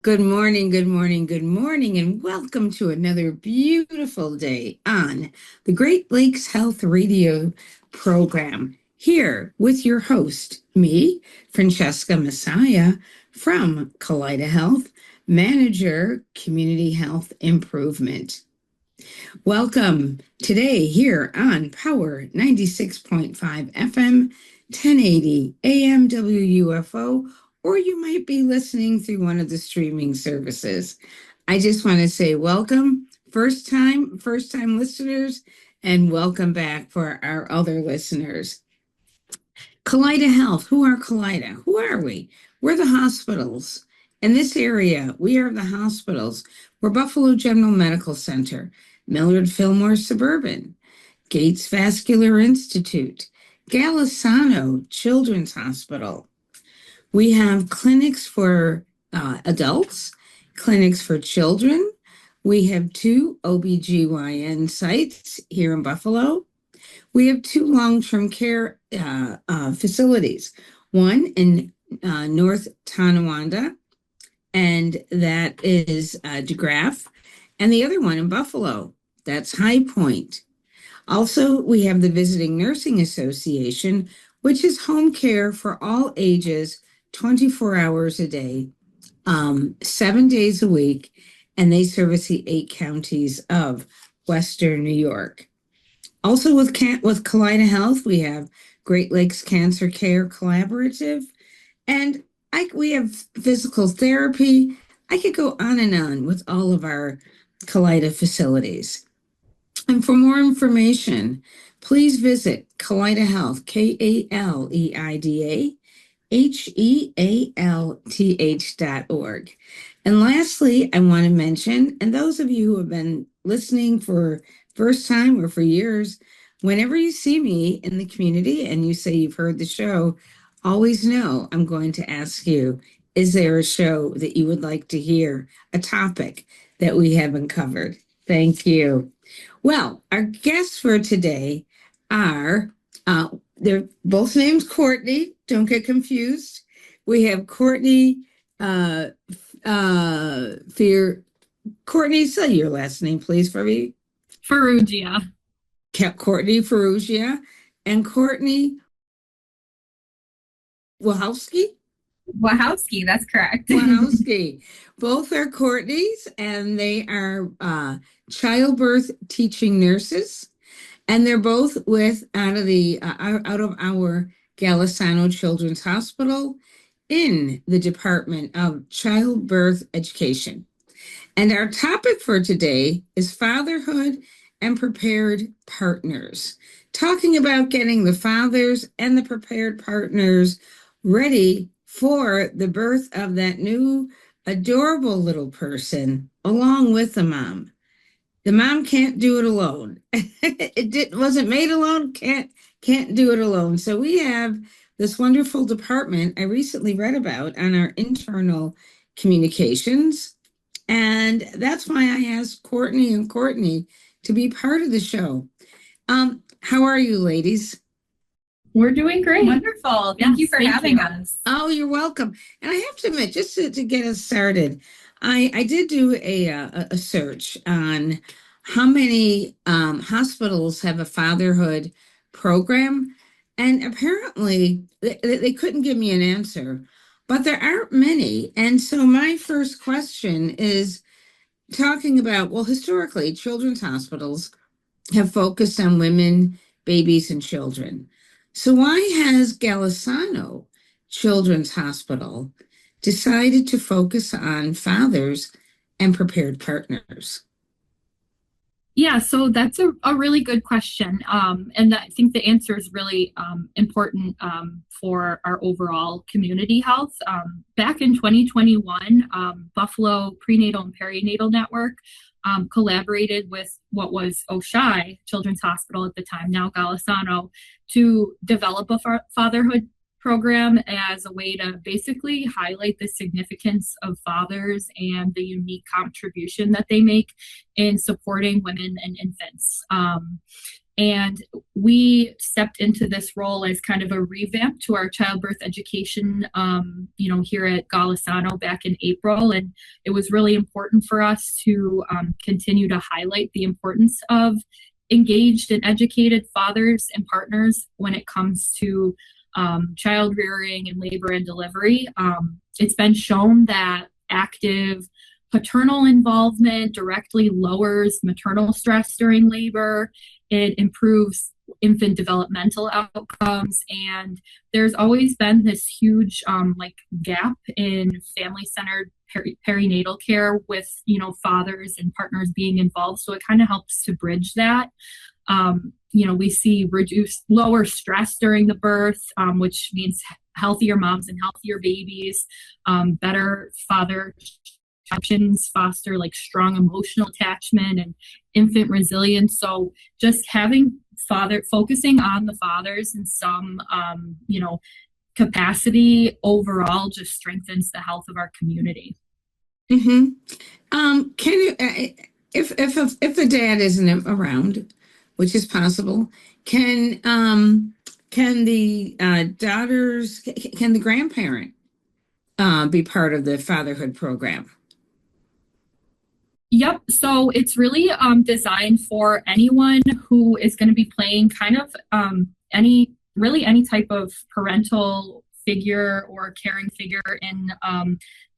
Good morning, good morning, good morning, and welcome to another beautiful day on the Great Lakes Health Radio program. Here with your host, me, Francesca Messiah from Kaleida Health, Manager, Community Health Improvement. Welcome today here on Power 96.5 FM, 1080 AM WUFO, or you might be listening through one of the streaming services. I just want to say welcome, first time listeners, and welcome back for our other listeners. Kaleida Health, who are Kaleida? Who are we? We're the hospitals. In this area, we are the hospitals. We're Buffalo General Medical Center, Millard Fillmore Suburban, Gates Vascular Institute, Galisano Children's Hospital. We have clinics for adults, clinics for children. We have two OBGYN sites here in Buffalo. We have two long-term care facilities, one in North Tonawanda, and that is DeGraff, and the other one in Buffalo, that's High Point. Also, we have the Visiting Nursing Association, which is home care for all ages, 24 hours a day, 7 days a week, and they service the 8 counties of Western New York. Also with Kaleida Health, we have Great Lakes Cancer Care Collaborative, and we have physical therapy. I could go on and on with all of our Kaleida facilities. And for more information, please visit Kaleida Health, KaleidAHealth.org. And lastly, I want to mention, and those of you who have been listening for first time or for years, whenever you see me in the community and you say you've heard the show, always know I'm going to ask you, is there a show that you would like to hear, a topic that we haven't covered? Thank you. Well, our guests for today are, they're both names Courtney, don't get confused. We have Courtney, Courtney, say your last name, please, for me. Ferrugia. Courtney Ferrugia and Courtney Wachowski. Wachowski, that's correct. Wachowski. Both are Courtneys, and they are childbirth teaching nurses, and they're both out of our Galisano Children's Hospital in the Department of Childbirth Education. And our topic for today is fatherhood and prepared partners, talking about getting the fathers and the prepared partners ready for the birth of that new adorable little person along with the mom. The mom can't do it alone. Wasn't made alone, can't do it alone. So we have this wonderful department I recently read about on our internal communications. And that's why I asked Courtney and Courtney to be part of the show. How are you, ladies? We're doing great. Wonderful. Thank you for having us. Oh, you're welcome. And I have to admit, just to get us started, I did do a search on how many hospitals have a fatherhood program. And apparently, they couldn't give me an answer, but there aren't many. And so my first question is talking about, well, historically, children's hospitals have focused on women, babies, and children. So why has Galisano Children's Hospital decided to focus on fathers and prepared partners? Yeah, so that's a really good question. And I think the answer is really important for our overall community health. Back in 2021, Buffalo Prenatal and Perinatal Network collaborated with what was Oshai Children's Hospital at the time, now Galisano, to develop a fatherhood program as a way to basically highlight the significance of fathers and the unique contribution that they make in supporting women and infants. And we stepped into this role as kind of a revamp to our childbirth education, here at Golisano back in April. And it was really important for us to continue to highlight the importance of engaged and educated fathers and partners when it comes to child rearing and labor and delivery. It's been shown that active paternal involvement directly lowers maternal stress during labor. It improves infant developmental outcomes. And there's always been this huge gap in family-centered perinatal care with, fathers and partners being involved. So it kind of helps to bridge that. We see lower stress during the birth, which means healthier moms and healthier babies, better father options, foster strong emotional attachment and infant resilience. So just focusing on the fathers in some, capacity overall just strengthens the health of our community. Mm-hmm. Can you, if the dad isn't around, which is possible, can the daughters, can the grandparent be part of the fatherhood program? Yep. So it's really designed for anyone who is going to be playing kind of any type of parental figure or caring figure in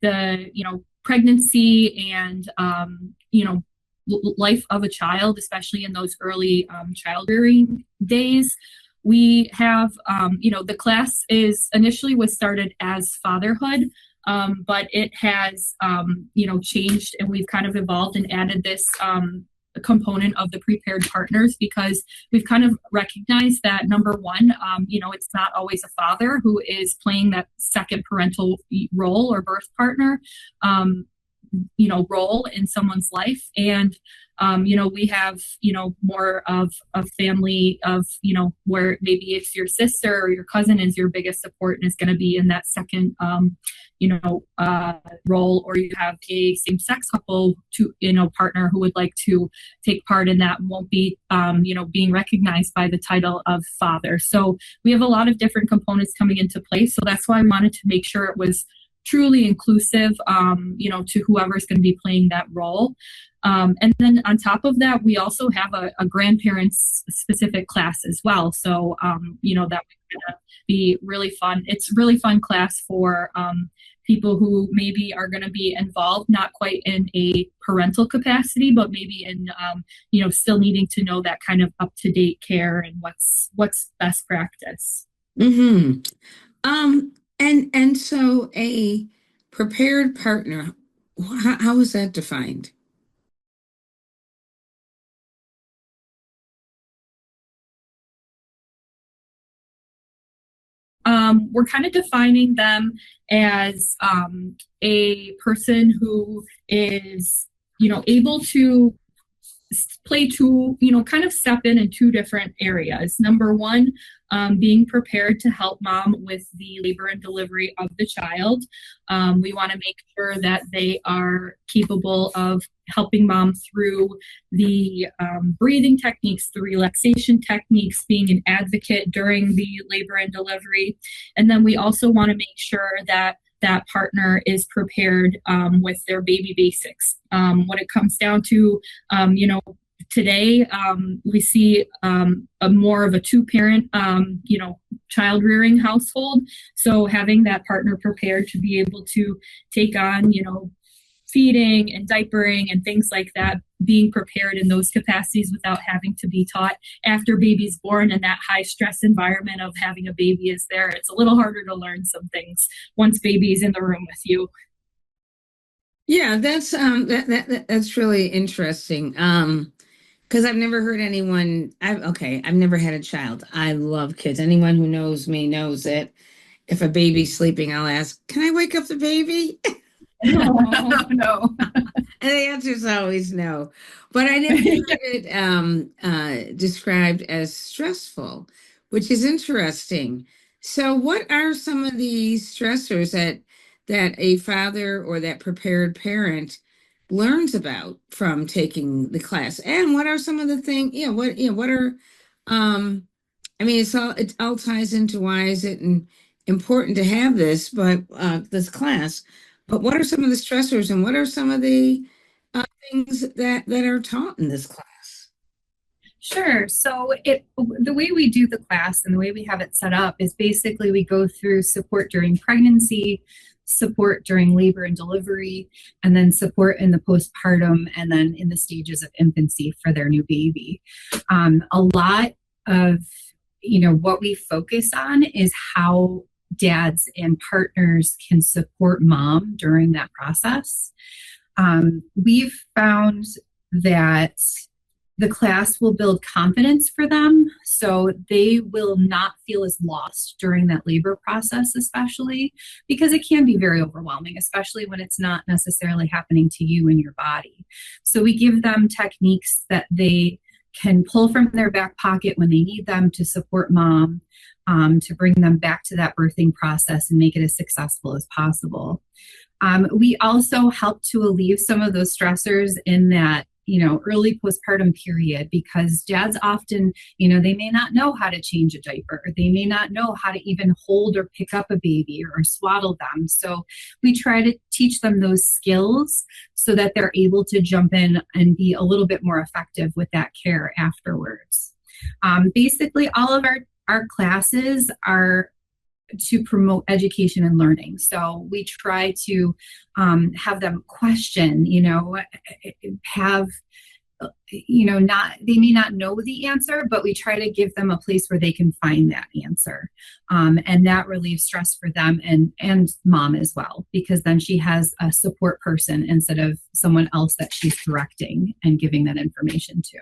the pregnancy and life of a child, especially in those early child rearing days. We have the class initially was started as Fatherhood. But it has, changed, and we've kind of evolved and added this component of the prepared partners because we've kind of recognized that number one, it's not always a father who is playing that second parental role or birth partner, role in someone's life. And we have, more of a family of, where maybe it's your sister or your cousin is your biggest support and is going to be in that second, role, or you have a same-sex couple partner who would like to take part in that and won't be, being recognized by the title of father. So we have a lot of different components coming into play. So that's why I wanted to make sure it was truly inclusive, to whoever's going to be playing that role. And then on top of that, we also have a grandparents specific class as well. So, that would be really fun. It's a really fun class for people who maybe are going to be involved, not quite in a parental capacity, but maybe in, still needing to know that kind of up-to-date care and what's best practice. Mm-hmm. And so a prepared partner, how is that defined? We're kind of defining them as a person who is, able to play kind of step in two different areas. Number one, being prepared to help mom with the labor and delivery of the child. We want to make sure that they are capable of helping mom through the breathing techniques, the relaxation techniques, being an advocate during the labor and delivery. And then we also want to make sure that that partner is prepared with their baby basics. What it comes down to, today we see a more of a two-parent, child rearing household. So having that partner prepared to be able to take on, feeding and diapering and things like that, being prepared in those capacities without having to be taught after baby's born and that high stress environment of having a baby is there. It's a little harder to learn some things once baby's in the room with you. Yeah, that's really interesting. Because I've never heard anyone, I've never had a child. I love kids. Anyone who knows me knows that if a baby's sleeping, I'll ask, can I wake up the baby? No. And the answer is always no. But I never heard it described as stressful, which is interesting. So what are some of the stressors that a father or that prepared parent learns about from taking the class? And what are some of the things, what are I mean, it all ties into why is it important to have this, but this class. But what are some of the stressors, and what are some of the things that are taught in this class? Sure. So the way we do the class and the way we have it set up is basically we go through support during pregnancy, support during labor and delivery, and then support in the postpartum and then in the stages of infancy for their new baby. A lot of what we focus on is how dads and partners can support mom during that process. We've found that the class will build confidence for them so they will not feel as lost during that labor process, especially because it can be very overwhelming, especially when it's not necessarily happening to you in your body. So we give them techniques that they can pull from their back pocket when they need them to support mom, to bring them back to that birthing process and make it as successful as possible. We also help to alleviate some of those stressors in that early postpartum period, because dads often, they may not know how to change a diaper, or they may not know how to even hold or pick up a baby or swaddle them. So we try to teach them those skills so that they're able to jump in and be a little bit more effective with that care afterwards. Basically, all of our classes are to promote education and learning. So we try to have them question, have, not, they may not know the answer, but we try to give them a place where they can find that answer. And that relieves stress for them and mom as well, because then she has a support person instead of someone else that she's directing and giving that information to.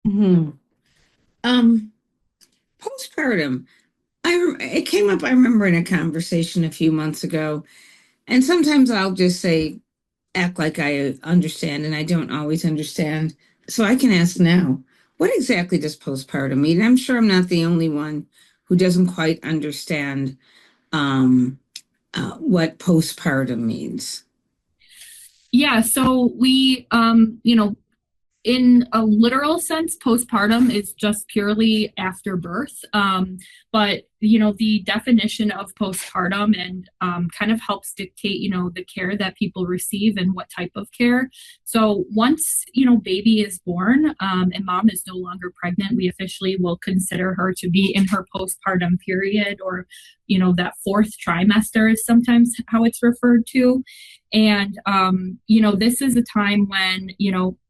Mm-hmm. Postpartum. It came up, I remember, in a conversation a few months ago, and sometimes I'll just act like I understand, and I don't always understand. So I can ask now, what exactly does postpartum mean? I'm sure I'm not the only one who doesn't quite understand what postpartum means. Yeah, so we, in a literal sense, postpartum is just purely after birth. But, the definition of postpartum and kind of helps dictate, the care that people receive and what type of care. So once, baby is born and mom is no longer pregnant, we officially will consider her to be in her postpartum period, or, that fourth trimester is sometimes how it's referred to. And, this is a time when,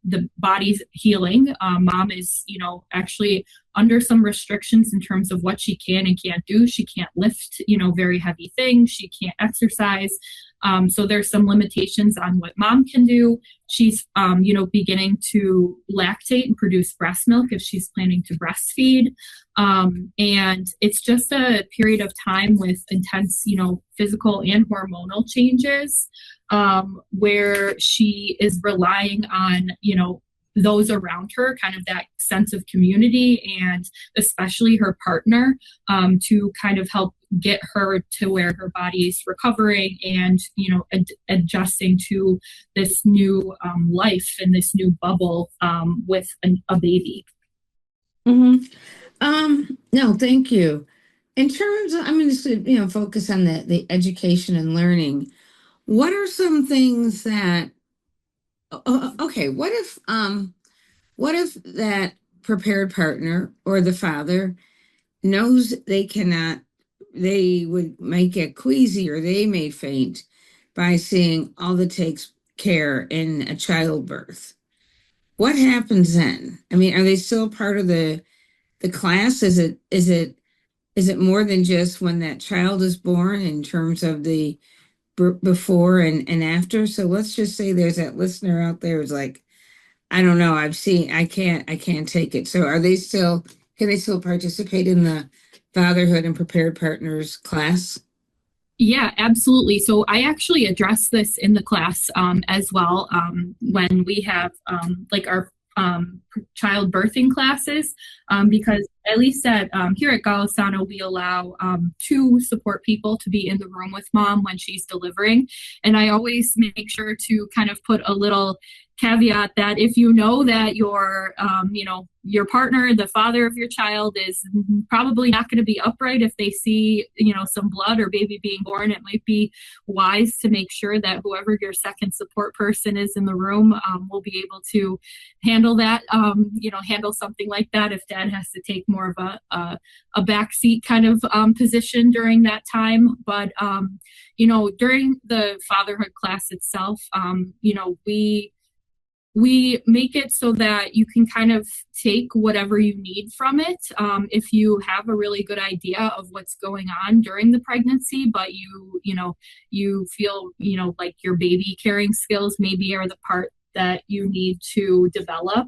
the body's healing. Mom is, actually under some restrictions in terms of what she can and can't do. She can't lift, very heavy things. She can't exercise. So there's some limitations on what mom can do. She's, beginning to lactate and produce breast milk if she's planning to breastfeed. And it's just a period of time with intense, physical and hormonal changes, where she is relying on, those around her, kind of that sense of community, and especially her partner, to kind of help get her to where her body is recovering and, adjusting to this new life and this new bubble with a baby. Mm-hmm. No, thank you. In terms of, I'm going to, focus on the education and learning. What are some things that, okay, what if that prepared partner or the father knows they would might get queasy or they may faint by seeing all that takes care in a childbirth? What happens then? I mean, are they still part of the class? Is it more than just when that child is born in terms of the before and after? So let's just say there's that listener out there who's like, I don't know, I can't take it. So can they still participate in the Fatherhood and Prepared Partners class? Yeah, absolutely. So I actually address this in the class as well, when we have like our child birthing classes, because at least here at Golisano, we allow 2 support people to be in the room with mom when she's delivering. And I always make sure to kind of put a little caveat that if you know that your partner, the father of your child, is probably not going to be upright if they see, some blood or baby being born, it might be wise to make sure that whoever your second support person is in the room will be able to handle that, handle something like that if dad has to take more of a backseat kind of position during that time. But, during the fatherhood class itself, we make it so that you can kind of take whatever you need from it. If you have a really good idea of what's going on during the pregnancy, but you feel, like your baby carrying skills maybe are the part that you need to develop,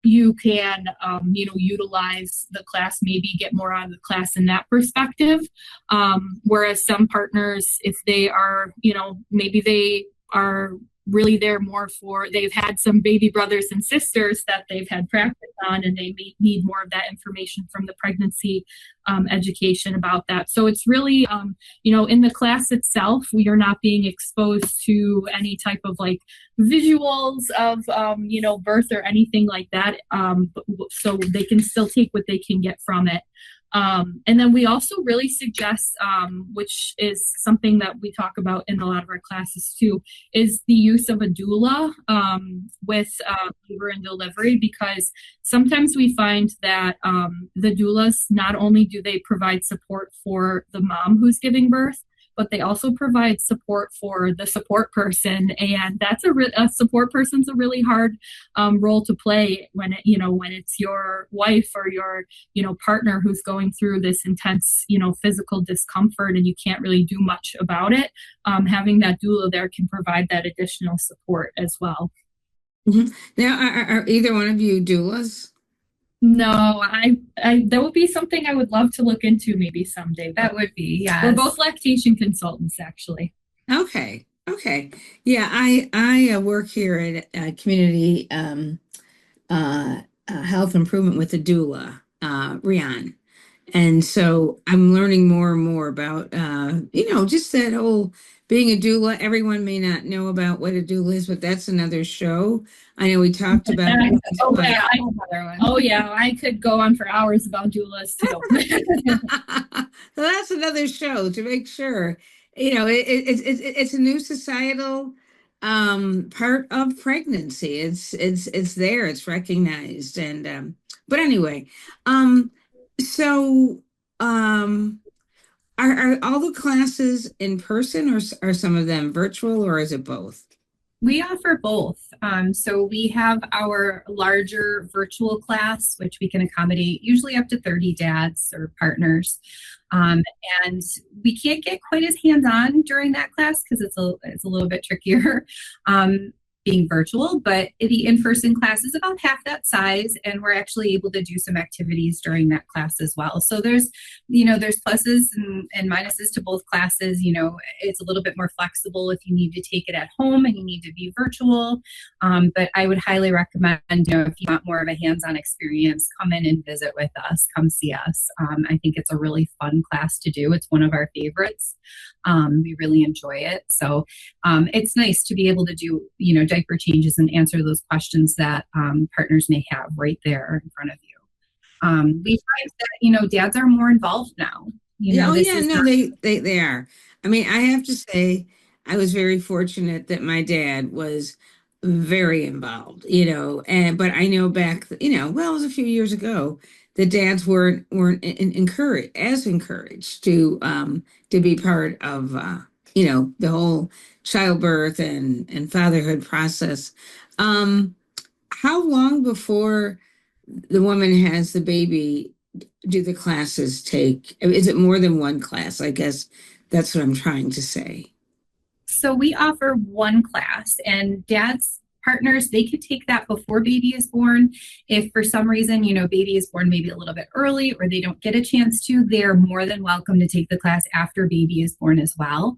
you can, utilize the class, maybe get more out of the class in that perspective. Whereas some partners, if they are, maybe they are really there more for, they've had some baby brothers and sisters that they've had practice on, and they may need more of that information from the pregnancy education about that. So it's really, in the class itself, we are not being exposed to any type of like visuals of, birth or anything like that. So they can still take what they can get from it. And then we also really suggest, which is something that we talk about in a lot of our classes too, is the use of a doula with labor and delivery, because sometimes we find that the doulas, not only do they provide support for the mom who's giving birth, but they also provide support for the support person. And that's a support person's a really hard role to play when it's your wife or your, partner who's going through this intense, physical discomfort and you can't really do much about it. Having that doula there can provide that additional support as well. Mm-hmm. Now, are either one of you doulas? No, I that would be something I would love to look into maybe someday. That would be, yeah. We're both lactation consultants, actually. Okay. Yeah, I work here at Community Health Improvement with the doula, Rian. And so I'm learning more and more about, just that whole being a doula. Everyone may not know about what a doula is, but that's another show. I know we talked about. I could go on for hours about doulas too. So that's another show to make sure, it's a new societal part of pregnancy. It's there, it's recognized. And but anyway, so are all the classes in person, or are some of them virtual, or is it both? We offer both. So we have our larger virtual class, which we can accommodate usually up to 30 dads or partners. And we can't get quite as hands-on during that class because it's a little bit trickier being virtual, but the in-person class is about half that size, and we're actually able to do some activities during that class as well. So there's pluses and minuses to both classes. It's a little bit more flexible if you need to take it at home and you need to be virtual. But I would highly recommend, if you want more of a hands-on experience, come in and visit with us, come see us. I think it's a really fun class to do. It's one of our favorites. We really enjoy it. So it's nice to be able to do, diaper changes and answer those questions that partners may have right there in front of you. We find that, dads are more involved now. They are. I mean, I have to say, I was very fortunate that my dad was very involved, but I know back, it was a few years ago, the dads weren't encouraged to be part of, the whole childbirth and fatherhood process. How long before the woman has the baby do the classes take? Is it more than one class? I guess that's what I'm trying to say. So we offer one class, and dads, partners, they could take that before baby is born. If for some reason, baby is born maybe a little bit early or they don't get a chance to, they're more than welcome to take the class after baby is born as well.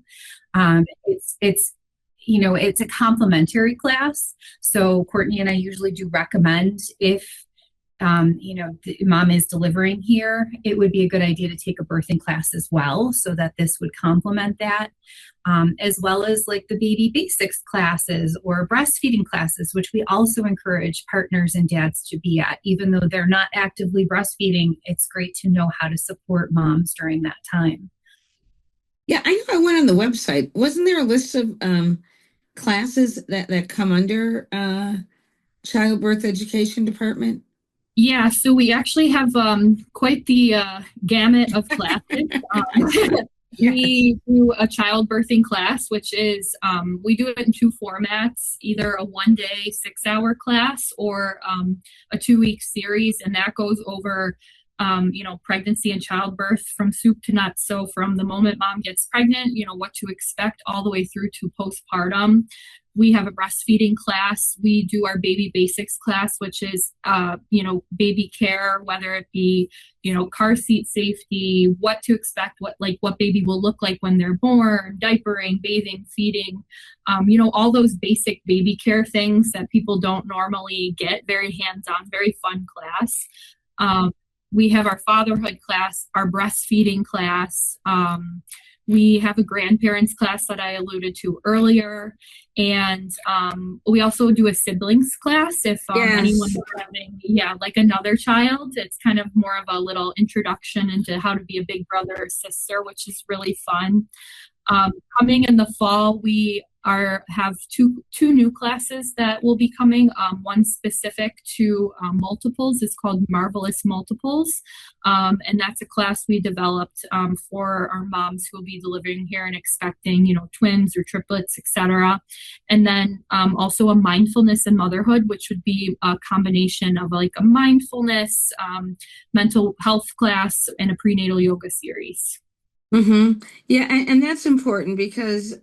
It's a complimentary class. So Courtney and I usually do recommend, if mom is delivering here, it would be a good idea to take a birthing class as well, so that this would complement that, as well as like the baby basics classes or breastfeeding classes, which we also encourage partners and dads to be at. Even though they're not actively breastfeeding, it's great to know how to support moms during that time. Yeah, I know I went on the website. Wasn't there a list of classes that come under childbirth education department? Yeah, so we actually have quite the gamut of classes. Yes. We do a childbirthing class, which is we do it in two formats, either a 1 day, 6 hour class or a 2 week series. And that goes over, pregnancy and childbirth from soup to nuts. So from the moment mom gets pregnant, what to expect all the way through to postpartum. We have a breastfeeding class. We do our baby basics class, which is, baby care, whether it be, car seat safety, what to expect, what baby will look like when they're born, diapering, bathing, feeding, all those basic baby care things that people don't normally get. Very hands-on, very fun class. We have our fatherhood class, our breastfeeding class. We have a grandparents class that I alluded to earlier. And we also do a siblings class if anyone is having, like another child. It's kind of more of a little introduction into how to be a big brother or sister, which is really fun. Coming in the fall, we have two new classes that will be coming. One specific to multiples is called Marvelous Multiples, and that's a class we developed for our moms who will be delivering here and expecting, twins or triplets, etc. And then also a mindfulness and motherhood, which would be a combination of like a mindfulness, mental health class, and a prenatal yoga series. Mm-hmm. Yeah, and that's important because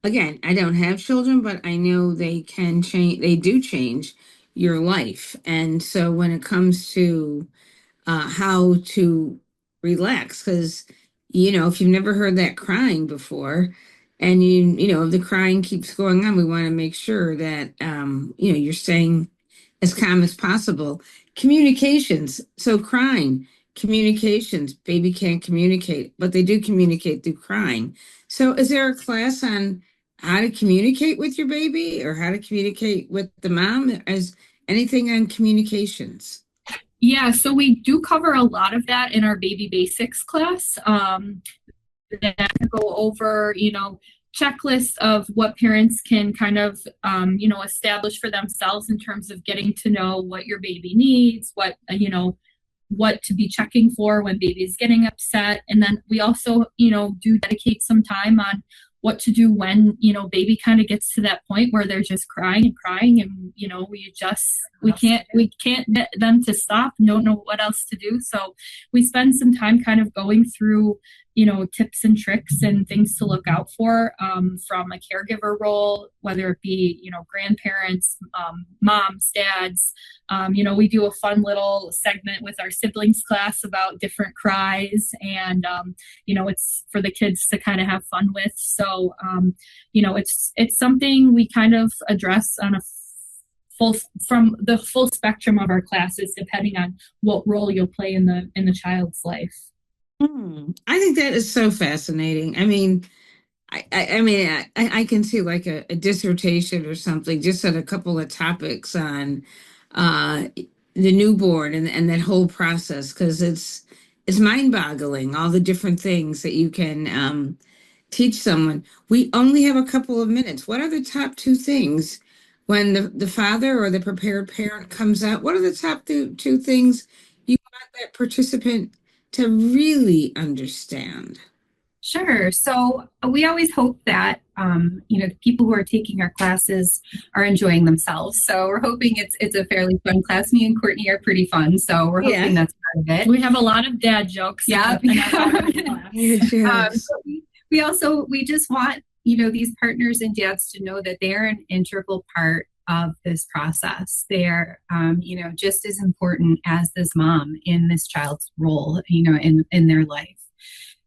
again, I don't have children, but I know they can change, they do change your life. And so when it comes to how to relax, because if you've never heard that crying before, and if the crying keeps going on, we want to make sure that you're staying as calm as possible. Communications. So crying, communications. Baby can't communicate, but they do communicate through crying. So is there a class on how to communicate with your baby or how to communicate with the mom? Is anything on communications? Yeah, so we do cover a lot of that in our baby basics class. That go over, checklists of what parents can kind of, establish for themselves in terms of getting to know what your baby needs, what to be checking for when baby is getting upset. And then we also, do dedicate some time on what to do when, baby kind of gets to that point where they're just crying and crying. And, we can't get them to stop and don't know what else to do. So we spend some time kind of going through, tips and tricks and things to look out for from a caregiver role, whether it be, grandparents, moms, dads. We do a fun little segment with our siblings class about different cries and, it's for the kids to kind of have fun with. So, it's something we kind of address on a from the full spectrum of our classes, depending on what role you'll play in the child's life. I think that is so fascinating. I mean, I can see like a dissertation or something just on a couple of topics on uh, the newborn and that whole process because it's mind-boggling all the different things that you can teach someone. We only have a couple of minutes. What are the top two things when the father or the prepared parent comes out? What are the top two things you want that participant to really understand? Sure. So we always hope that the people who are taking our classes are enjoying themselves. So we're hoping it's a fairly fun class. Me and Courtney are pretty fun, so we're hoping that's part of it. We have a lot of dad jokes. Yeah. We just want these partners and dads to know that they're an integral part of this process. They're just as important as this mom in this child's role, in their life.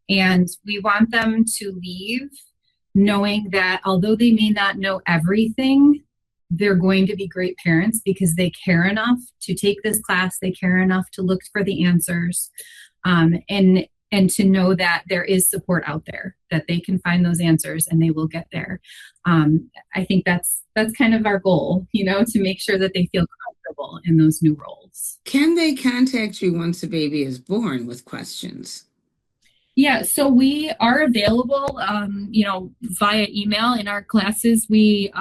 And we want them to leave knowing that although they may not know everything, they're going to be great parents because they care enough to take this class, they care enough to look for the answers, and to know that there is support out there, that they can find those answers and they will get there. I think that's kind of our goal, to make sure that they feel comfortable in those new roles. Can they contact you once a baby is born with questions? Yeah, so we are available, via email in our classes. We,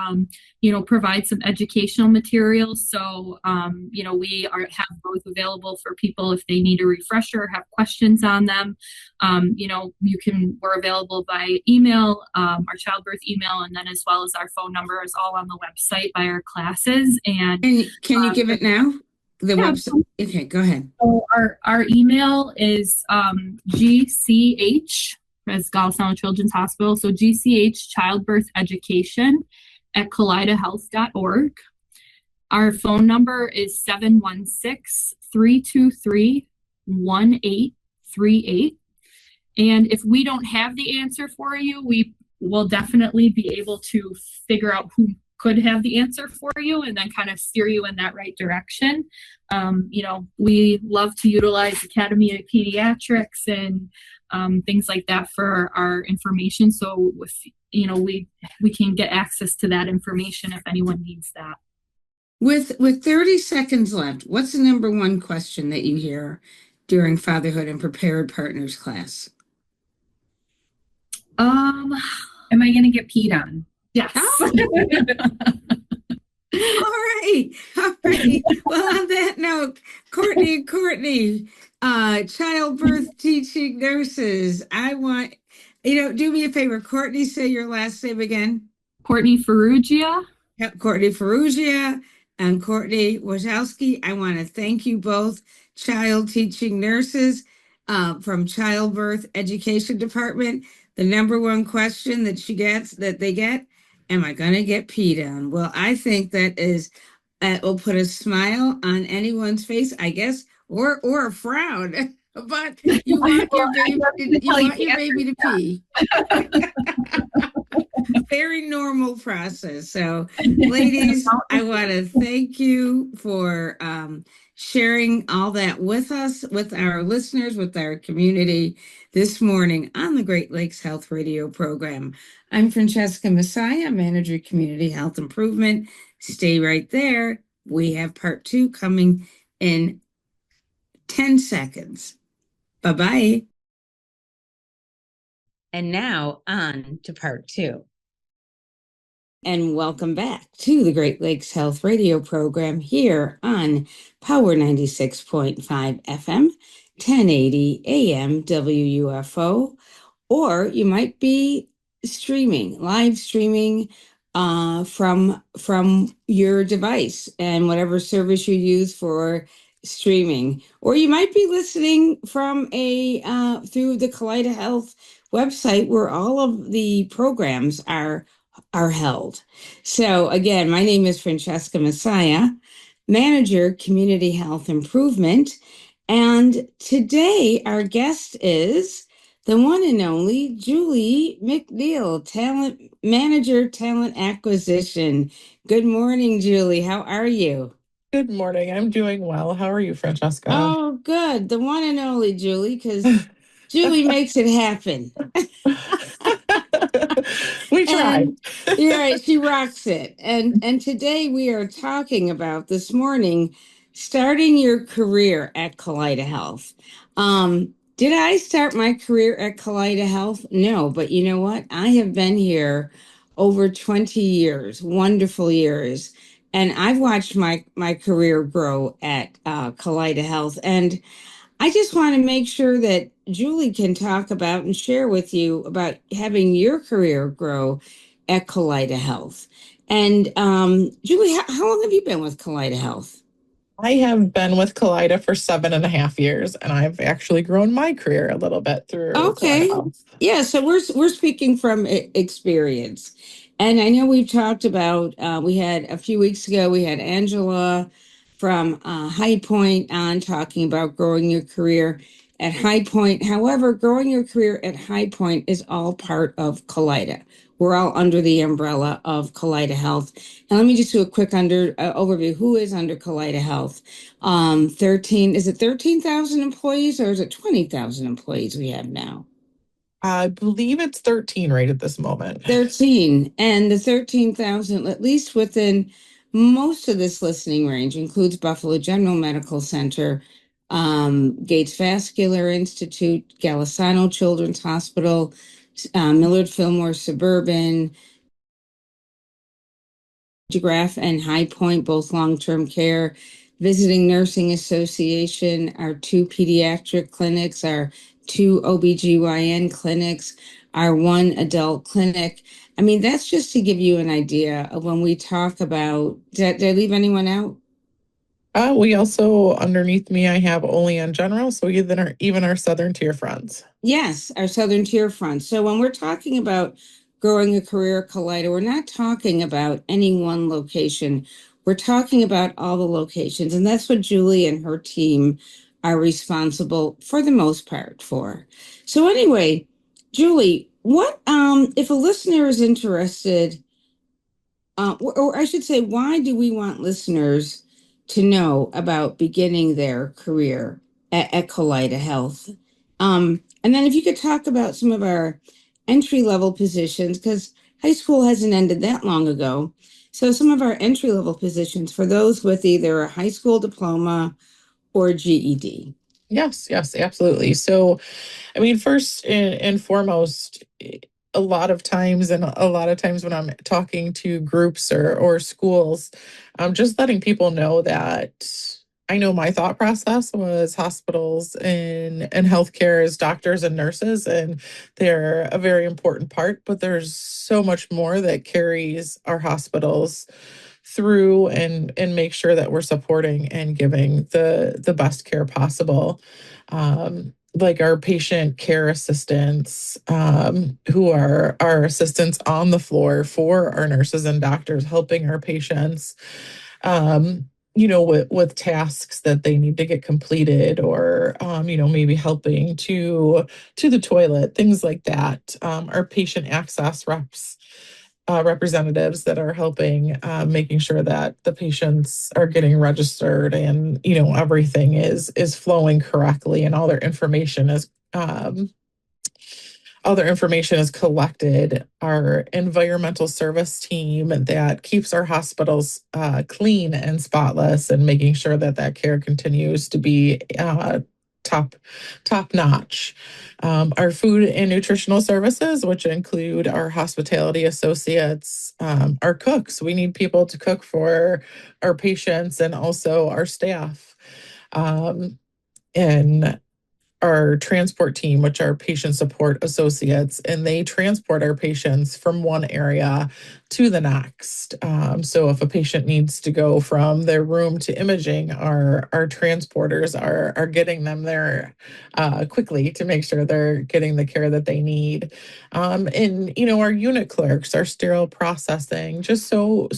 provide some educational materials. So, we have those available for people if they need a refresher or have questions on them. We're available by email, our childbirth email, and then as well as our phone number is all on the website by our classes. And can you give it now? The website. Okay, go ahead. So our email is GCH, as Golisano Children's Hospital. So GCH Childbirth Education at KaleidaHealth.org. Our phone number is 716-323-1838. And if we don't have the answer for you, we will definitely be able to figure out who could have the answer for you and then kind of steer you in that right direction. We love to utilize Academy of Pediatrics and things like that for our information. So we can get access to that information if anyone needs that. With 30 seconds left, what's the number one question that you hear during Fatherhood and Prepared Partners class? Am I going to get peed on? Yes. Oh. All right. Well, on that note, Courtney, childbirth teaching nurses. I want, do me a favor. Courtney, say your last name again. Courtney Ferrugia. Yep, Courtney Ferrugia and Courtney Wojcicki. I want to thank you both, child teaching nurses from Childbirth Education Department. The number one question that they get, am I going to get peed on? Well, I think that will put a smile on anyone's face, I guess, or a frown. But you want your baby to pee. Very normal process. So, ladies, I want to thank you for sharing all that with us, with our listeners, with our community this morning on the Great Lakes Health Radio program. I'm Francesca Messiah, Manager Community Health Improvement. Stay right there. We have part 2 coming in 10 seconds. Bye-bye. And now on to part 2. And welcome back to the Great Lakes Health Radio program here on Power 96.5 FM, 1080 AM WUFO, or you might be live streaming from your device and whatever service you use for streaming, or you might be listening from through the Kaleida Health website where all of the programs are held. So again, my name is Francesca Messiah, Manager Community Health Improvement, and today our guest is the one and only Julie McNeil, Manager Talent Acquisition. Good morning, Julie. How are you? Good morning. I'm doing well. How are you, Francesca? Oh, good. The one and only Julie, because Julie makes it happen. We try. You're right. She rocks it. And today we are talking about this morning, starting your career at Kaleida Health. Did I start my career at Kaleida Health? No, but you know what? I have been here over 20 years, wonderful years. And I've watched my career grow at Kaleida Health. And I just want to make sure that Julie can talk about and share with you about having your career grow at Kaleida Health. And Julie, how long have you been with Kaleida Health? I have been with Kaleida for 7.5 years, and I've actually grown my career a little bit through Okay. Kaleida Health. Yeah, so we're speaking from experience. And I know we've talked about, we had a few weeks ago, we had Angela from High Point on talking about growing your career. at High Point. However, growing your career at High Point is all part of Kaleida. We're all under the umbrella of Kaleida Health. And let me just do a quick overview. Who is under Kaleida Health? 13,000 employees, or is it 20,000 employees we have now? I believe it's 13 right at this moment. 13. And the 13,000, at least within most of this listening range, includes Buffalo General Medical Center, Gates Vascular Institute, Golisano Children's Hospital, Millard Fillmore Suburban, DeGraff and High Point, both long-term care, Visiting Nursing Association, our 2 pediatric clinics, our 2 OBGYN clinics, our 1 adult clinic. I mean, that's just to give you an idea of when we talk about, did I leave anyone out? We also, underneath me, I have Olean General, so even our Southern Tier friends. Yes, our Southern Tier front. So when we're talking about growing a career at Kaleida, we're not talking about any one location. We're talking about all the locations, and that's what Julie and her team are responsible for the most part for. So anyway, Julie, what if a listener is interested, or I should say, why do we want listeners to know about beginning their career at Kaleida Health? And then if you could talk about some of our entry level positions, because high school hasn't ended that long ago. So some of our entry level positions for those with either a high school diploma or GED. Yes, absolutely. So, I mean, first and foremost, a lot of times when I'm talking to groups or schools, I'm just letting people know that I know my thought process was hospitals and healthcare as doctors and nurses, and they're a very important part, but there's so much more that carries our hospitals through and make sure that we're supporting and giving the best care possible. Like our patient care assistants, who are our assistants on the floor for our nurses and doctors, helping our patients, with tasks that they need to get completed, or maybe helping to the toilet, things like that. Our patient access representatives that are helping, making sure that the patients are getting registered, and everything is flowing correctly, and all their information is collected. Our environmental service team that keeps our hospitals clean and spotless, and making sure that care continues to be top notch. Our food and nutritional services, which include our hospitality associates, our cooks. We need people to cook for our patients and also our staff. And our transport team, which are patient support associates, and they transport our patients from one area to the next. So if a patient needs to go from their room to imaging, our transporters are getting them there quickly to make sure they're getting the care that they need. And our unit clerks, our sterile processing, just so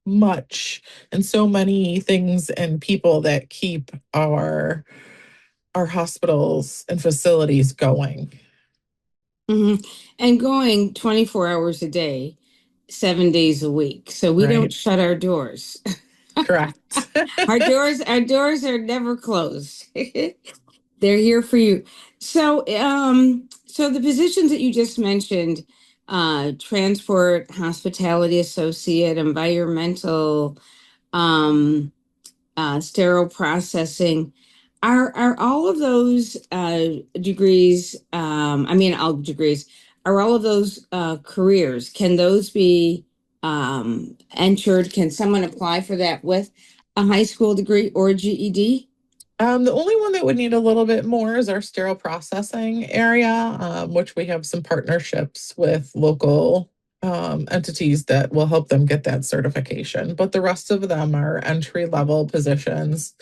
much, and so many things and people that keep our hospitals and facilities going. Mm-hmm. And going 24 hours a day, 7 days a week. So we don't shut our doors. Correct. Our doors are never closed. They're here for you. So so the positions that you just mentioned, transport, hospitality associate, environmental, um, sterile processing, are all of those degrees, all degrees, are all of those careers, can those be entered? Can someone apply for that with a high school degree or a GED? The only one that would need a little bit more is our sterile processing area, which we have some partnerships with local entities that will help them get that certification. But the rest of them are entry level positions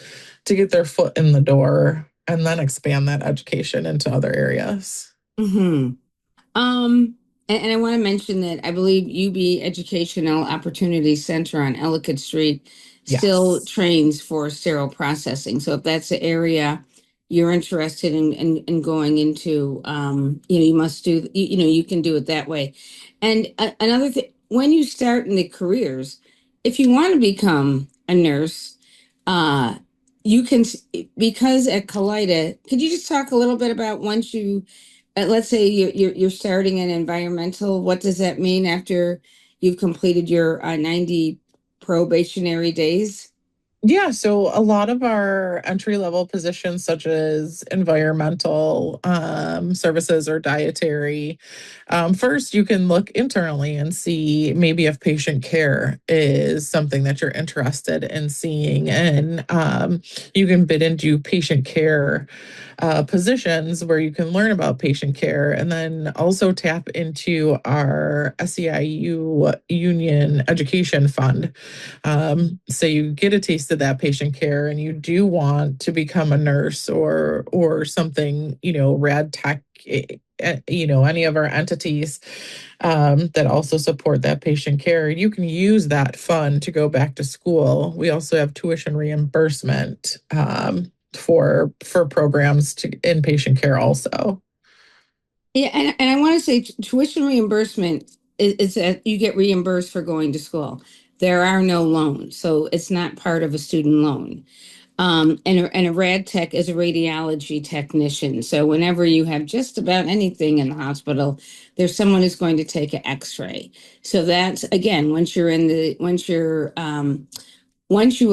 to get their foot in the door and then expand that education into other areas. Mm-hmm. And I want to mention that I believe UB Educational Opportunity Center on Ellicott Street still Yes. trains for sterile processing. So if that's the area you're interested in going into, you must do, you can do it that way. And another thing, when you start in the careers, if you want to become a nurse, uh, you can, because at Kaleida, could you just talk a little bit about once you, let's say you're starting in environmental, what does that mean after you've completed your 90 probationary days? Yeah, so a lot of our entry level positions, such as environmental services or dietary, first you can look internally and see maybe if patient care is something that you're interested in seeing. And you can bid into patient care positions where you can learn about patient care and then also tap into our SEIU Union Education Fund. So you get a taste of that patient care and you do want to become a nurse or something, rad tech, any of our entities that also support that patient care, you can use that fund to go back to school. We also have tuition reimbursement for programs to inpatient care also. Yeah, and I want to say tuition reimbursement is that you get reimbursed for going to school. There are no loans, so it's not part of a student loan. And a rad tech is a radiology technician. So whenever you have just about anything in the hospital, there's someone who's going to take an X-ray. So that's again, once you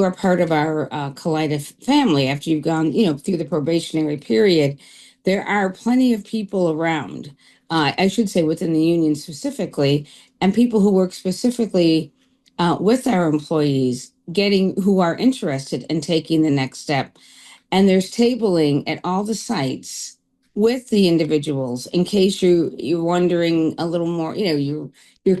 are part of our Kaleida family, after you've gone, through the probationary period, there are plenty of people around. I should say within the union specifically, and people who work specifically with our employees, who are interested in taking the next step. And there's tabling at all the sites with the individuals in case you're wondering a little more, you're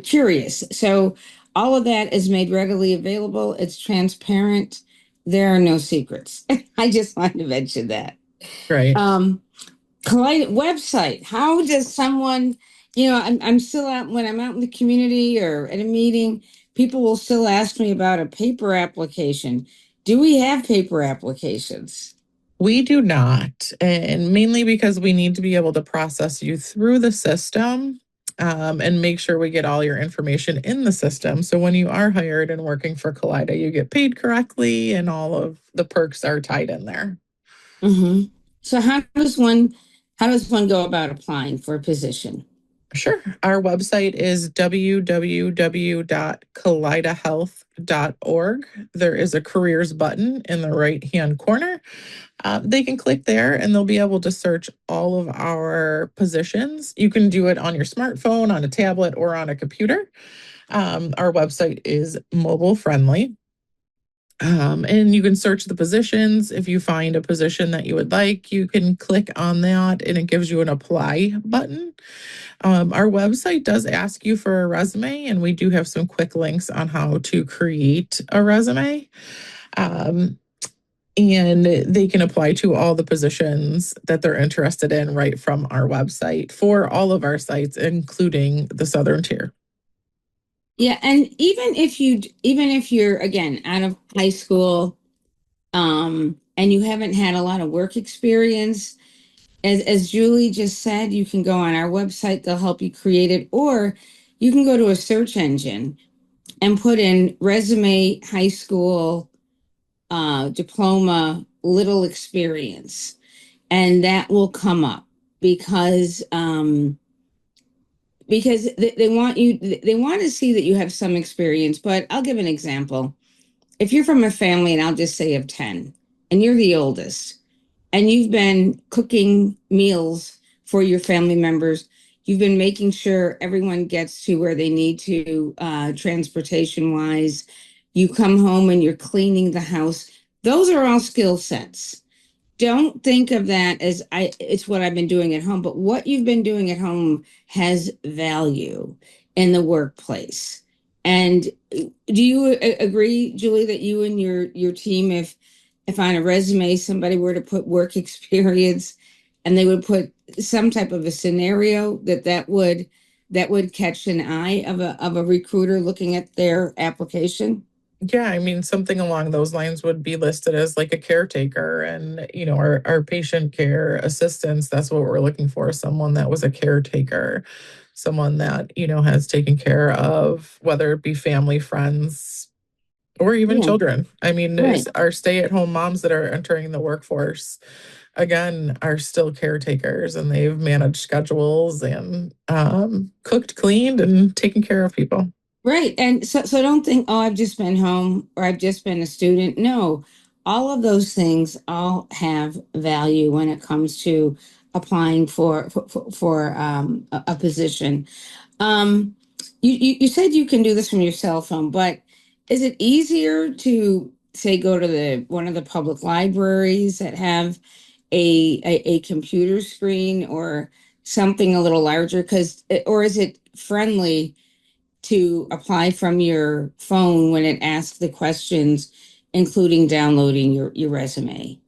curious. So all of that is made readily available. It's transparent. There are no secrets. I just wanted to mention that. Right. Kaleida website. How does someone, I'm still out when I'm out in the community or at a meeting, people will still ask me about a paper application. Do we have paper applications? We do not, and mainly because we need to be able to process you through the system and make sure we get all your information in the system. So when you are hired and working for Kaleida, you get paid correctly and all of the perks are tied in there. Mm-hmm. So how does one go about applying for a position? Sure. Our website is www.kaleidahealth.org. There is a careers button in the right hand corner. They can click there and they'll be able to search all of our positions. You can do it on your smartphone, on a tablet, or on a computer. Our website is mobile friendly. And you can search the positions. If you find a position that you would like, you can click on that and it gives you an apply button. Our website does ask you for a resume, and we do have some quick links on how to create a resume. Um, and they can apply to all the positions that they're interested in right from our website for all of our sites, including the Southern Tier. Yeah, and even if you're again out of high school, and you haven't had a lot of work experience, as Julie just said, you can go on our website, they'll help you create it, or you can go to a search engine and put in resume, high school, diploma, little experience, and that will come up because they want to see that you have some experience. But I'll give an example. If you're from a family, and I'll just say of 10, and you're the oldest, and you've been cooking meals for your family members, you've been making sure everyone gets to where they need to, transportation wise, you come home and you're cleaning the house. Those are all skill sets. Don't think of that as it's what I've been doing at home, but what you've been doing at home has value in the workplace. And do you agree, Julie, that you and your team, if on a resume somebody were to put work experience and they would put some type of a scenario that would catch an eye of a recruiter looking at their application? Yeah, I mean, something along those lines would be listed as like a caretaker and, our patient care assistants. That's what we're looking for. Someone that was a caretaker, someone that, has taken care of whether it be family, friends, or even Yeah, children. I mean, right. our stay-at-home moms that are entering the workforce, again, are still caretakers and they've managed schedules and cooked, cleaned, and taken care of people. Right. And so don't think, oh, I've just been home or I've just been a student. No, all of those things all have value when it comes to applying for a position. Um, you said you can do this from your cell phone, but is it easier to say go to the one of the public libraries that have a computer screen or something a little larger? Because or is it friendly to apply from your phone when it asks the questions, including downloading your resume?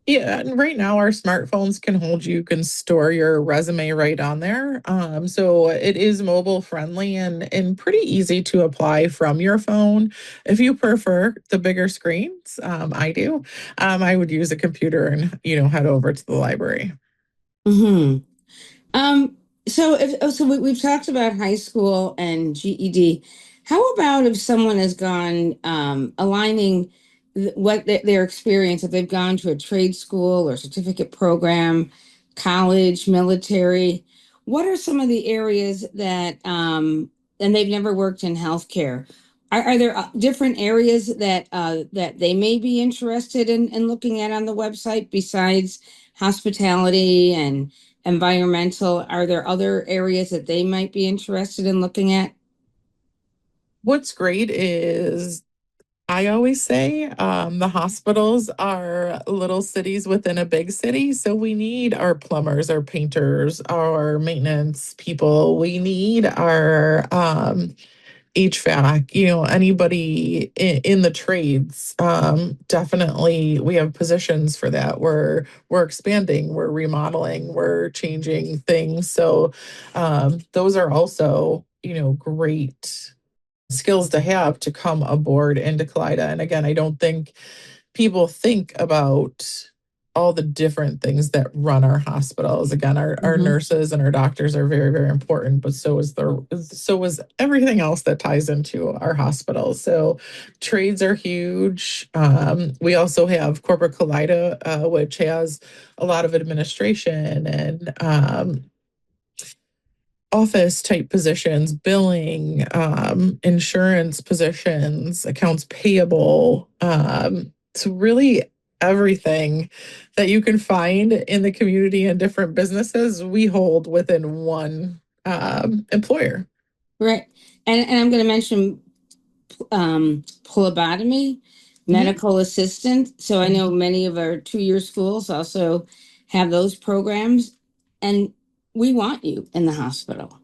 Yeah, and right now our smartphones can store your resume right on there. So it is mobile friendly and pretty easy to apply from your phone. If you prefer the bigger screens, I do. I would use a computer and head over to the library. Hmm. Um, we've talked about high school and GED. How about if someone has gone aligning their experience, if they've gone to a trade school or certificate program, college, military, what are some of the areas that and they've never worked in healthcare? Are there different areas that they may be interested in looking at on the website besides hospitality and environmental? Are there other areas that they might be interested in looking at? What's great is I always say the hospitals are little cities within a big city. So we need our plumbers, our painters, our maintenance people. We need our HVAC, anybody in the trades. Definitely, we have positions for that. We're expanding, we're remodeling, we're changing things. So those are also, great skills to have to come aboard into Kaleida. And again, I don't think people think about all the different things that run our hospitals. Again, our Mhm. nurses and our doctors are very, very important, but so is everything else that ties into our hospitals. So trades are huge. We also have corporate Kaleida, which has a lot of administration and office type positions, billing, insurance positions, accounts payable. So really everything that you can find in the community and different businesses, we hold within one employer. Right. And I'm going to mention phlebotomy, Mhm. medical assistant. So I know many of our 2-year schools also have those programs, and we want you in the hospital.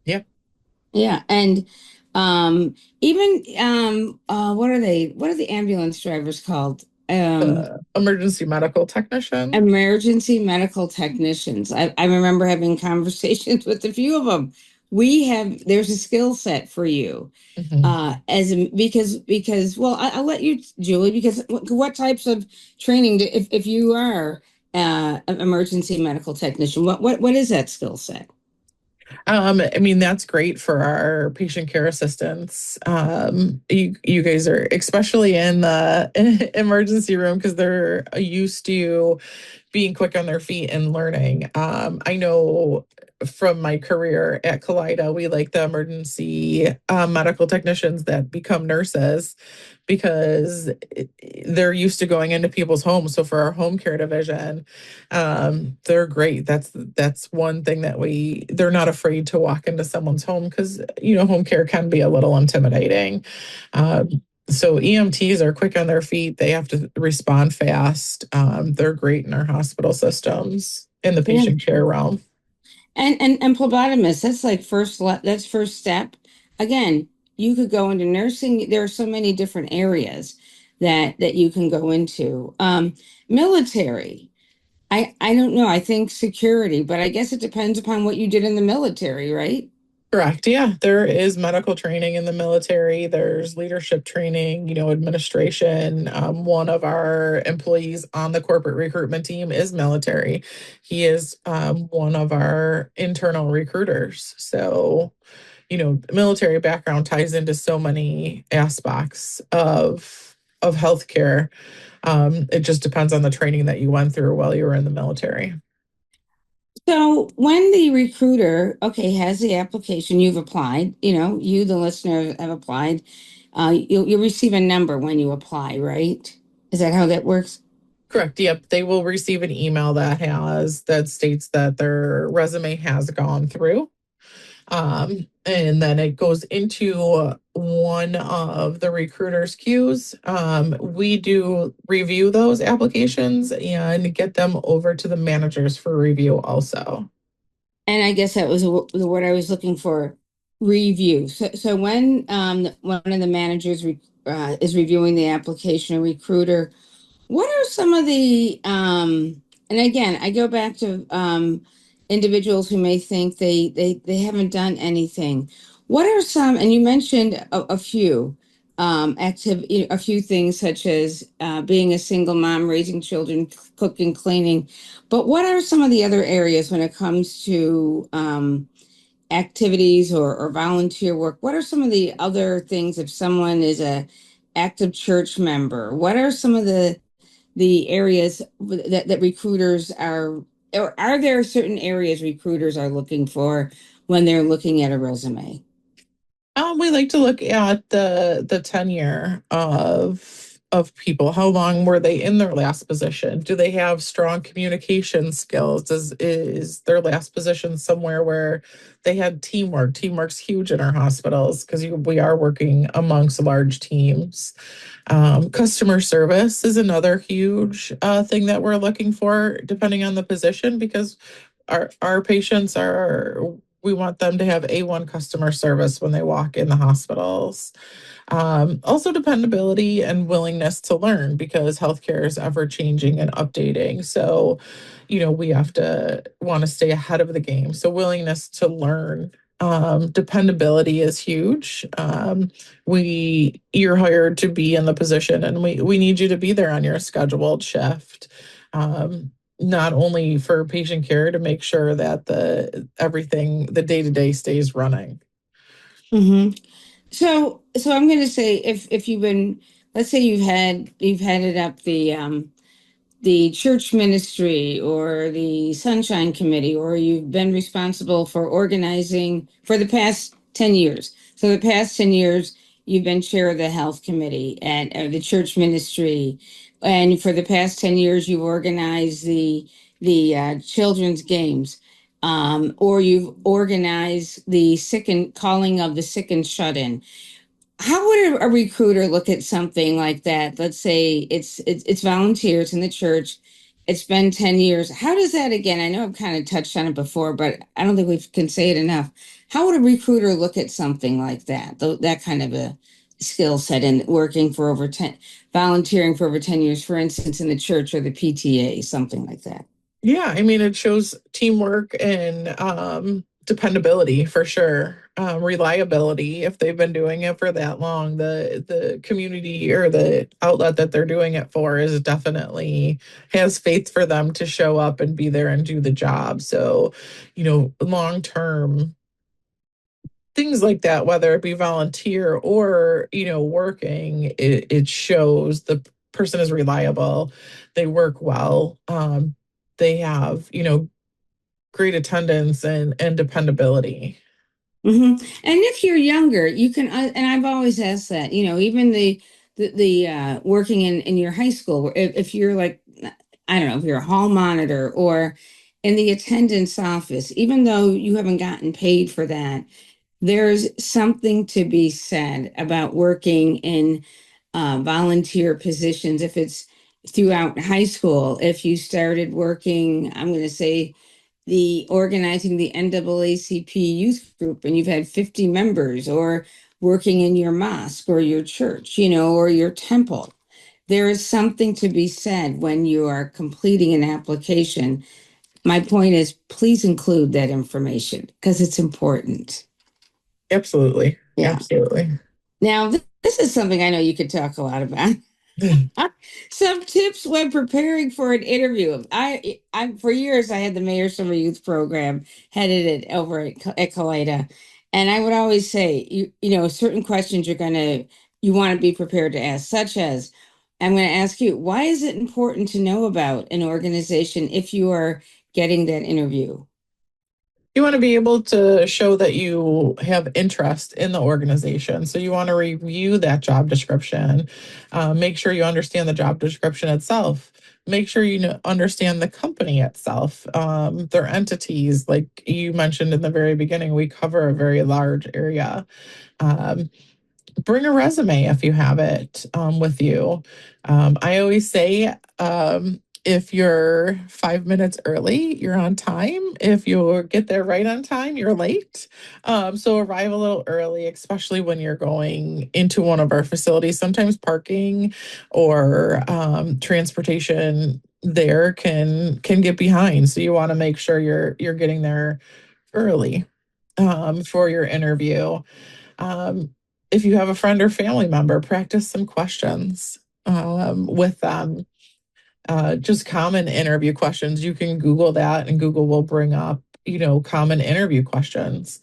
Yeah. Yeah, and even what are they? What are the ambulance drivers called? Emergency medical technician. Emergency medical technicians. I remember having conversations with a few of them. There's a skill set for you Mhm. because well, I'll let you, Julie, because what types of training if you are an emergency medical technician, what is that skill set? I mean, that's great for our patient care assistants. You guys are, especially in the emergency room, because they're used to being quick on their feet and learning. I know from my career at Kaleida, we like the emergency medical technicians that become nurses because they're used to going into people's homes. So for our home care division, they're great. That's one thing that they're not afraid to walk into someone's home because home care can be a little intimidating. So EMTs are quick on their feet. They have to respond fast. They're great in our hospital systems in the Yeah. patient care realm. And phlebotomist, that's like that's first step. Again, you could go into nursing. There are so many different areas that you can go into. Military. I don't know. I think security, but I guess it depends upon what you did in the military, right? Correct. Yeah, there is medical training in the military. There's leadership training, administration. One of our employees on the corporate recruitment team is military. He is one of our internal recruiters. So, military background ties into so many aspects of healthcare. It just depends on the training that you went through while you were in the military. So when the recruiter, okay, has the application, you've applied, you, the listener, have applied. You'll receive a number when you apply, right? Is that how that works? Correct. Yep. They will receive an email that states that their resume has gone through. And then it goes into one of the recruiter's queues. We do review those applications and get them over to the managers for review also. And I guess that was the word I was looking for, review. So when one of the managers is reviewing the application, a recruiter, what are some of the, and again, I go back to individuals who may think they haven't done anything. What are some, and you mentioned a few a few things such as being a single mom, raising children, cooking, cleaning. But what are some of the other areas when it comes to activities or volunteer work? What are some of the other things if someone is a active church member? What are some of the areas that recruiters are, or are there certain areas recruiters are looking for when they're looking at a resume? We like to look at the tenure of people. How long were they in their last position? Do they have strong communication skills? Is their last position somewhere where they had teamwork? Teamwork's huge in our hospitals because we are working amongst large teams. Customer service is another huge thing that we're looking for, depending on the position, because our patients are, we want them to have A1 customer service when they walk in the hospitals. Also, dependability and willingness to learn because healthcare is ever changing and updating. So, we have to want to stay ahead of the game. So, willingness to learn. Dependability is huge. You're hired to be in the position, and we need you to be there on your scheduled shift. Not only for patient care to make sure that the day-to-day stays running. Mm-hmm. So I'm going to say if you've been, let's say you've headed up the church ministry or the Sunshine Committee, or you've been responsible for organizing for the past 10 years. So the past 10 years, you've been chair of the health committee at the church ministry. And for the past 10 years, you've organized the children's games. Or you've organized the sick and calling of the sick and shut in. How would a recruiter look at something like that? Let's say it's volunteers in the church. It's been 10 years. How does that, again? I know I've kind of touched on it before, but I don't think we can say it enough. How would a recruiter look at something like that? That kind of a skill set in working for over 10, volunteering for over 10 years, for instance, in the church or the PTA, something like that. Yeah, I mean, it shows teamwork and dependability for sure. Reliability if they've been doing it for that long. The community or the outlet that they're doing it for is definitely has faith for them to show up and be there and do the job. So, long term things like that, whether it be volunteer or working, it shows the person is reliable, they work well, they have great attendance and dependability. Hmm. And if you're younger, you can, and I've always asked that, even the working in your high school, if you're like, I don't know, if you're a hall monitor or in the attendance office, even though you haven't gotten paid for that, there's something to be said about working in volunteer positions. If it's throughout high school, if you started working, I'm going to say the organizing the NAACP youth group and you've had 50 members, or working in your mosque or your church, or your temple. There is something to be said when you are completing an application. My point is, please include that information because it's important. Absolutely. Yeah. Absolutely. Now, this is something I know you could talk a lot about. Some tips when preparing for an interview. I for years I had the Mayor Summer Youth Program, headed it over at Kaleida, and I would always say, certain questions you want to be prepared to ask, such as, I'm going to ask you, why is it important to know about an organization if you are getting that interview? You want to be able to show that you have interest in the organization. So you want to review that job description, make sure you understand the job description itself. Make sure you understand the company itself, their entities. Like you mentioned in the very beginning, we cover a very large area. Um, Bring a resume if you have it with you. I always say, if you're 5 minutes early, you're on time. If you get there right on time, you're late. So arrive a little early, especially when you're going into one of our facilities. Sometimes parking or transportation there can get behind. So you want to make sure you're getting there early for your interview. Um, if you have a friend or family member, practice some questions with them. Just common interview questions. You can Google that, and Google will bring up, common interview questions.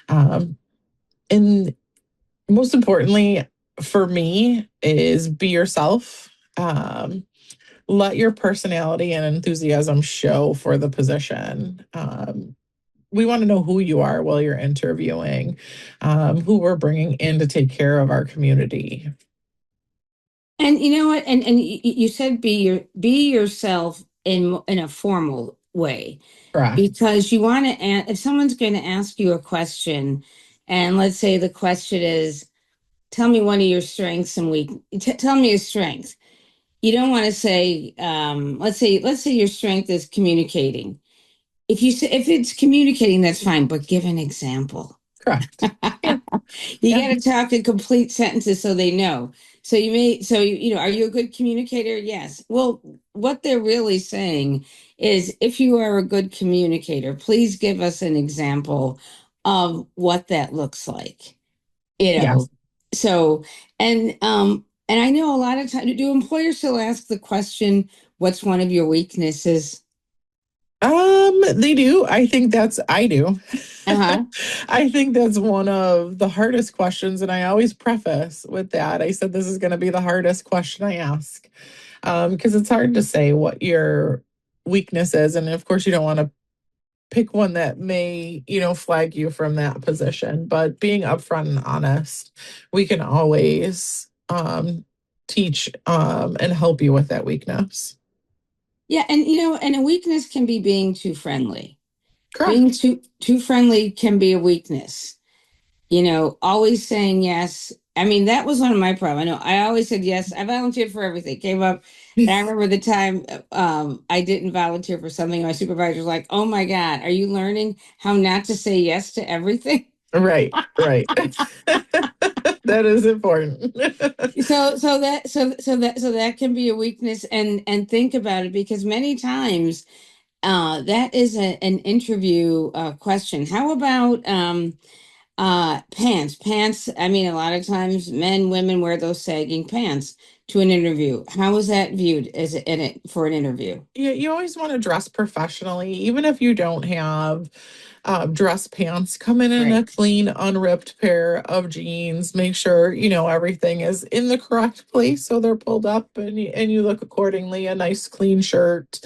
And most importantly, for me, is be yourself. Let your personality and enthusiasm show for the position. We want to know who you are while you're interviewing, who we're bringing in to take care of our community. And you know what? And you said be yourself in a formal way, Correct. because you want to. If someone's going to ask you a question, and let's say the question is, "Tell me one of your strengths and weak. Tell me a strength." You don't want to say, let's say your strength is communicating. If it's communicating, that's fine, but give an example. Correct. Yeah. You Yeah. got to talk in complete sentences so they know. Are you a good communicator? Yes. Well, what they're really saying is, if you are a good communicator, please give us an example of what that looks like. You know, Yes. so, and I know a lot of times, do employers still ask the question, what's one of your weaknesses? They do. I do. Uh-huh. I think that's one of the hardest questions. And I always preface with that. I said, this is going to be the hardest question I ask. Because it's hard to say what your weakness is. And of course, you don't want to pick one that may, flag you from that position. But being upfront and honest, we can always teach and help you with that weakness. Yeah, and a weakness can be being too friendly. Being Correct. too friendly can be a weakness. Always saying yes. I mean, that was one of my problems. I know I always said yes. I volunteered for everything. Came up, and I remember the time I didn't volunteer for something. My supervisor was like, "Oh my God, are you learning how not to say yes to everything?" Right, right. That is important. So that can be a weakness, and think about it, because many times that is an interview question. How about pants? I mean, a lot of times women wear those sagging pants to an interview. How is that viewed as in it for an interview? You always want to dress professionally, even if you don't have dress pants. Come in a Right. clean, unripped pair of jeans. Make sure everything is in the correct place, so they're pulled up, and you look accordingly. A nice, clean shirt.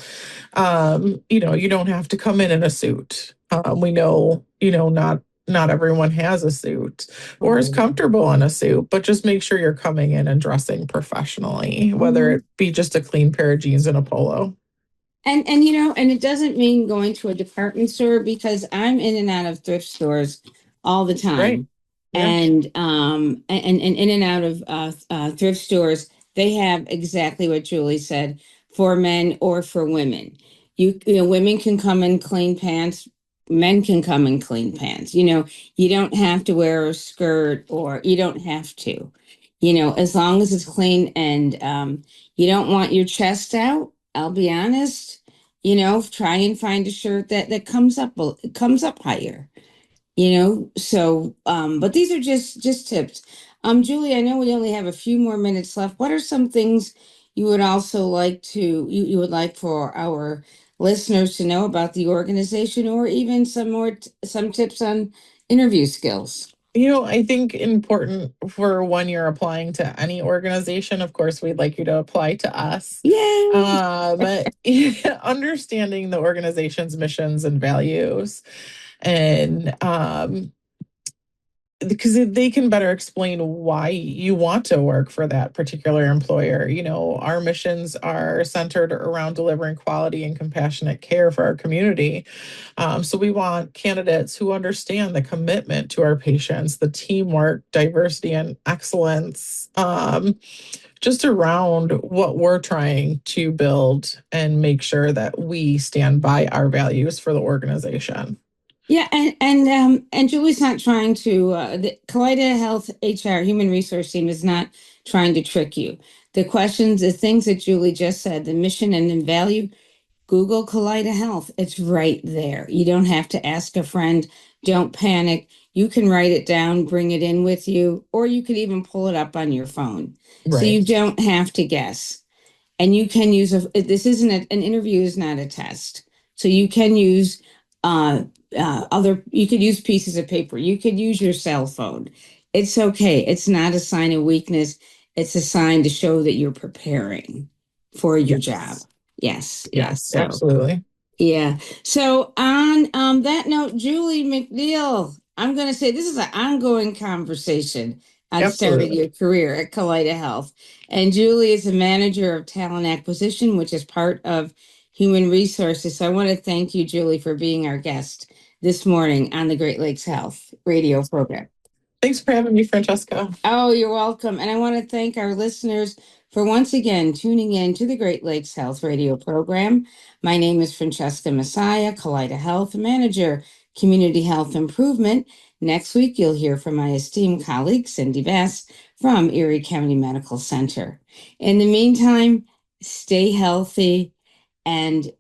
You don't have to come in a suit. We know, not everyone has a suit or is Right. comfortable in a suit, but just make sure you're coming in and dressing professionally, whether Mhm. it be just a clean pair of jeans and a polo. And it doesn't mean going to a department store, because I'm in and out of thrift stores all the Right. time. Yeah. And in and out of thrift stores, they have exactly what Julie said, for men or for women. Women can come in clean pants, men can come in clean pants. You don't have to wear a skirt, or you don't have to, as long as it's clean, and you don't want your chest out. I'll be honest, try and find a shirt that comes up higher. But these are just tips. Julie, I know we only have a few more minutes left. What are some things you would also like you would like for our listeners to know about the organization, or even some tips on interview skills? I think important for when you're applying to any organization, of course, we'd like you to apply to us. Yay! But understanding the organization's missions and values, and because they can better explain why you want to work for that particular employer. Our missions are centered around delivering quality and compassionate care for our community. So we want candidates who understand the commitment to our patients, the teamwork, diversity, and excellence, just around what we're trying to build and make sure that we stand by our values for the organization. Yeah, and Julie's not trying to. The Kaleida Health HR Human Resource Team is not trying to trick you. The things that Julie just said, the mission and the value. Google Kaleida Health. It's right there. You don't have to ask a friend. Don't panic. You can write it down, bring it in with you, or you could even pull it up on your phone. So you Right. don't have to guess. And you can use this isn't an interview is not a test. So you can use uh, you could use pieces of paper. You could use your cell phone. It's okay. It's not a sign of weakness. It's a sign to show that you're preparing for your job. Yes. Yes, yes. Yes, So absolutely. yeah. So on that note, Julie McNeil, I'm going to say this is an ongoing conversation on starting Absolutely. your career at Kaleida Health. And Julie is a manager of talent acquisition, which is part of human resources. So I want to thank you, Julie, for being our guest this morning on the Great Lakes Health radio program. Thanks for having me, Francesca. Oh, you're welcome. And I want to thank our listeners for once again tuning in to the Great Lakes Health radio program. My name is Francesca Messiah, Kaleida Health Manager, Community Health Improvement. Next week, you'll hear from my esteemed colleague, Cindy Bass from Erie County Medical Center. In the meantime, stay healthy. And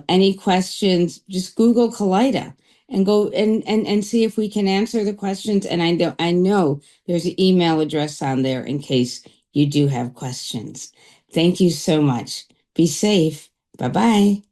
any questions, just Google Kaleida and go and see if we can answer the questions. And I know there's an email address on there in case you do have questions. Thank you so much. Be safe. Bye bye.